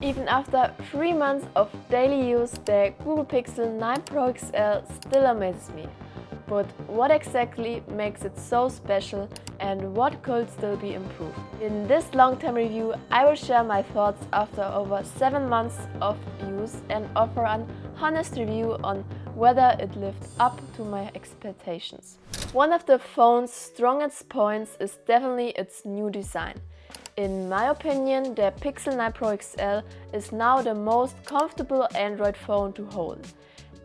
Even after 3 months of daily use, the Google Pixel 9 Pro XL still amazes me. But what exactly makes it so special and what could still be improved? In this long-term review, I will share my thoughts after over 7 months of use and offer an honest review on whether it lived up to my expectations. One of the phone's strongest points is definitely its new design. In my opinion, the Pixel 9 Pro XL is now the most comfortable Android phone to hold.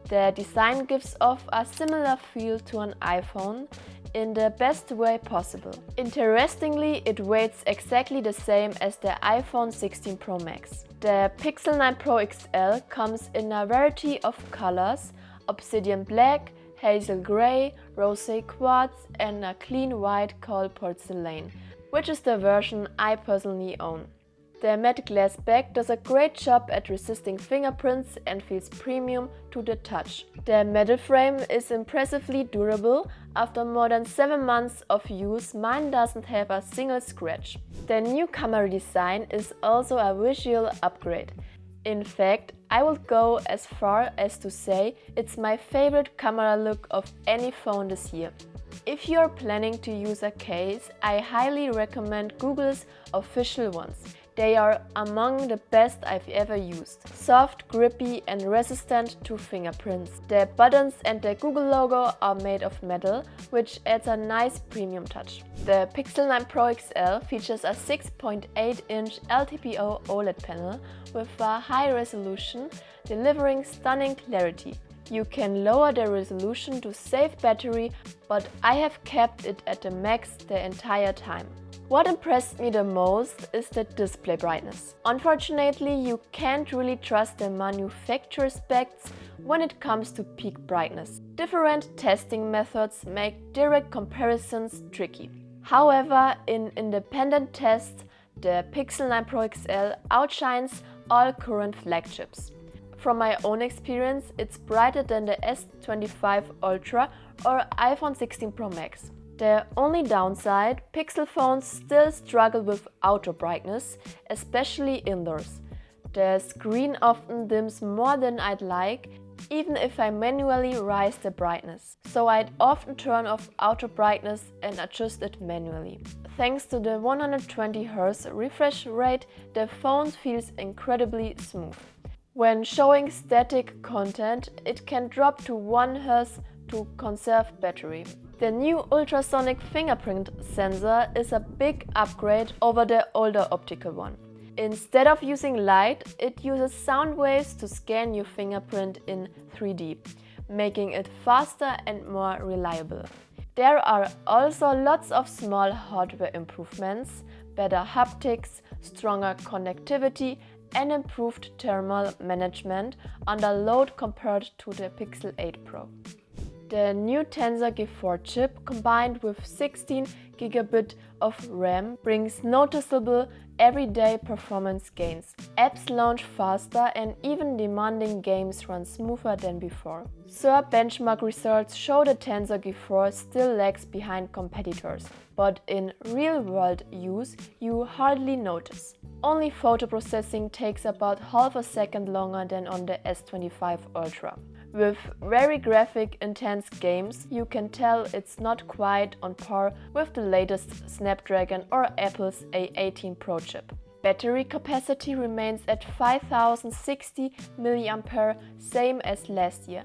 The design gives off a similar feel to an iPhone in the best way possible. Interestingly, it weighs exactly the same as the iPhone 16 Pro Max. The Pixel 9 Pro XL comes in a variety of colors: obsidian black, hazel grey, rosé quartz and a clean white called porcelain, which is the version I personally own. The matte glass back does a great job at resisting fingerprints and feels premium to the touch. The metal frame is impressively durable. After more than 7 months of use, mine doesn't have a single scratch. The new camera design is also a visual upgrade. In fact, I would go as far as to say it's my favorite camera look of any phone this year. If you're planning to use a case, I highly recommend Google's official ones. They are among the best I've ever used. Soft, grippy and resistant to fingerprints. The buttons and the Google logo are made of metal, which adds a nice premium touch. The Pixel 9 Pro XL features a 6.8-inch LTPO OLED panel with a high resolution, delivering stunning clarity. You can lower the resolution to save battery, but I have kept it at the max the entire time. What impressed me the most is the display brightness. Unfortunately, you can't really trust the manufacturer's specs when it comes to peak brightness. Different testing methods make direct comparisons tricky. However, in independent tests, the Pixel 9 Pro XL outshines all current flagships. From my own experience, it's brighter than the S25 Ultra or iPhone 16 Pro Max. The only downside, Pixel phones still struggle with outdoor brightness, especially indoors. The screen often dims more than I'd like, even if I manually raise the brightness. So I'd often turn off outdoor brightness and adjust it manually. Thanks to the 120Hz refresh rate, the phone feels incredibly smooth. When showing static content, it can drop to 1 Hz to conserve battery. The new ultrasonic fingerprint sensor is a big upgrade over the older optical one. Instead of using light, it uses sound waves to scan your fingerprint in 3D, making it faster and more reliable. There are also lots of small hardware improvements, better haptics, stronger connectivity and improved thermal management under load compared to the Pixel 8 Pro. The new Tensor G4 chip combined with 16 GB of RAM brings noticeable everyday performance gains. Apps launch faster and even demanding games run smoother than before. SIR benchmark results show the Tensor G4 still lags behind competitors, but in real-world use you hardly notice. Only photo processing takes about half a second longer than on the S25 Ultra. With very graphic intense games, you can tell it's not quite on par with the latest Snapdragon or Apple's A18 Pro chip. Battery capacity remains at 5060 mAh, same as last year,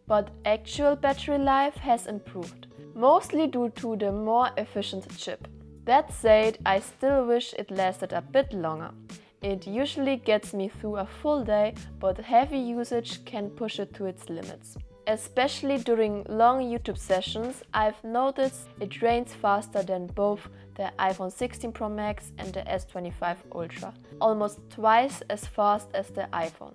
but actual battery life has improved, mostly due to the more efficient chip. That said, I still wish it lasted a bit longer. It usually gets me through a full day, but heavy usage can push it to its limits. Especially during long YouTube sessions, I've noticed it drains faster than both the iPhone 16 Pro Max and the S25 Ultra, almost twice as fast as the iPhone.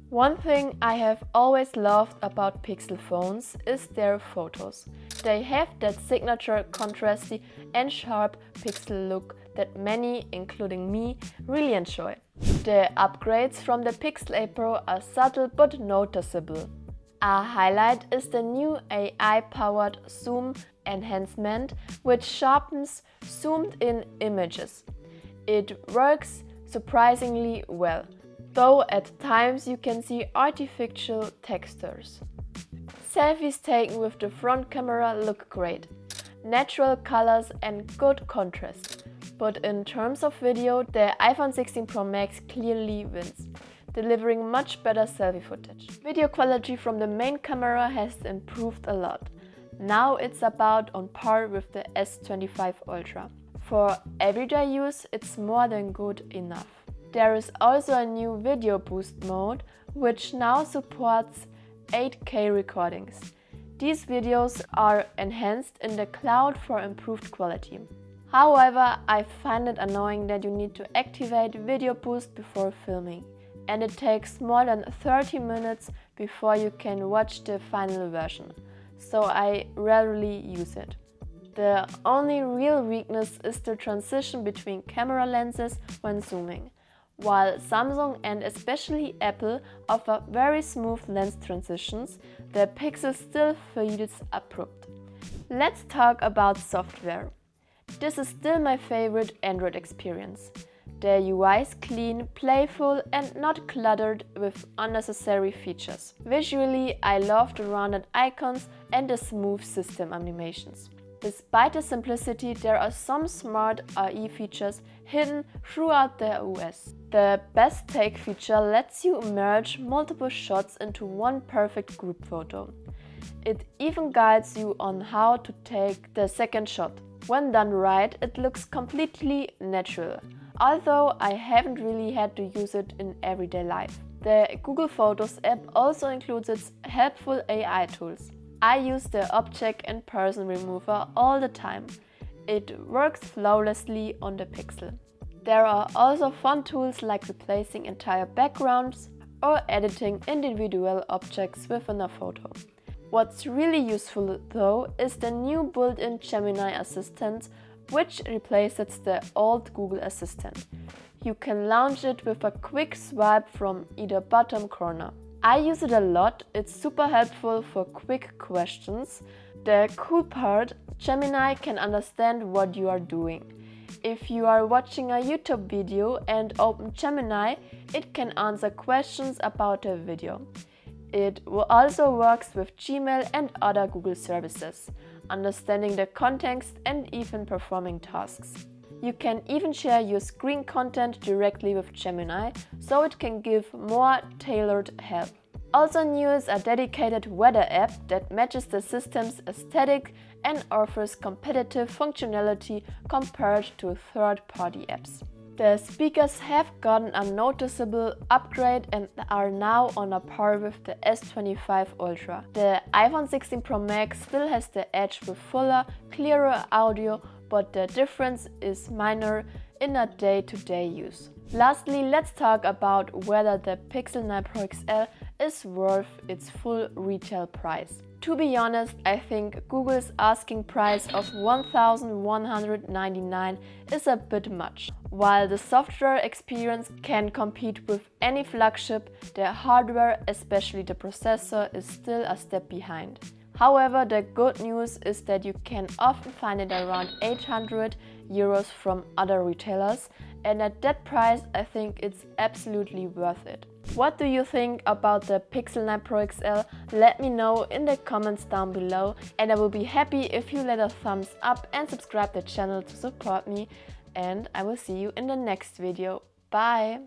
One thing I have always loved about Pixel phones is their photos. They have that signature contrasty and sharp pixel look that many, including me, really enjoy. The upgrades from the Pixel 8 Pro are subtle but noticeable. A highlight is the new AI-powered zoom enhancement, which sharpens zoomed-in images. It works surprisingly well. though at times you can see artificial textures. Selfies taken with the front camera look great. Natural colors and good contrast. But in terms of video, the iPhone 16 Pro Max clearly wins, delivering much better selfie footage. Video quality from the main camera has improved a lot. Now it's about on par with the S25 Ultra. For everyday use, it's more than good enough. There is also a new video boost mode, which now supports 8K recordings. These videos are enhanced in the cloud for improved quality. However, I find it annoying that you need to activate Video Boost before filming, and it takes more than 30 minutes before you can watch the final version, so I rarely use it. The only real weakness is the transition between camera lenses when zooming. While Samsung and especially Apple offer very smooth lens transitions, the Pixel still feels abrupt. Let's talk about software. This is still my favorite Android experience. The UI is clean, playful and not cluttered with unnecessary features. Visually, I love the rounded icons and the smooth system animations. Despite the simplicity, there are some smart AI features hidden throughout the OS. The Best Take feature lets you merge multiple shots into one perfect group photo. It even guides you on how to take the second shot. When done right, it looks completely natural, although I haven't really had to use it in everyday life. The Google Photos app also includes its helpful AI tools. I use the Object and Person Remover all the time. It works flawlessly on the Pixel. There are also fun tools like replacing entire backgrounds or editing individual objects within a photo. What's really useful though is the new built-in Gemini Assistant, which replaces the old Google Assistant. You can launch it with a quick swipe from either bottom corner. I use it a lot, it's super helpful for quick questions. The cool part, Gemini can understand what you are doing. If you are watching a YouTube video and open Gemini, it can answer questions about the video. It also works with Gmail and other Google services, understanding the context and even performing tasks. You can even share your screen content directly with Gemini, so it can give more tailored help. Also new is a dedicated weather app that matches the system's aesthetic and offers competitive functionality compared to third-party apps. The speakers have gotten a noticeable upgrade and are now on a par with the S25 Ultra. The iPhone 16 Pro Max still has the edge with fuller, clearer audio, but the difference is minor in a day-to-day use. Lastly, let's talk about whether the Pixel 9 Pro XL is worth its full retail price. To be honest, I think Google's asking price of $1,199 is a bit much. While the software experience can compete with any flagship, the hardware, especially the processor, is still a step behind. However, the good news is that you can often find it around 800 euros from other retailers, and at that price I think it's absolutely worth it. What do you think about the Pixel 9 Pro XL? Let me know in the comments down below, and I will be happy if you let a thumbs up and subscribe the channel to support me, and I will see you in the next video. Bye!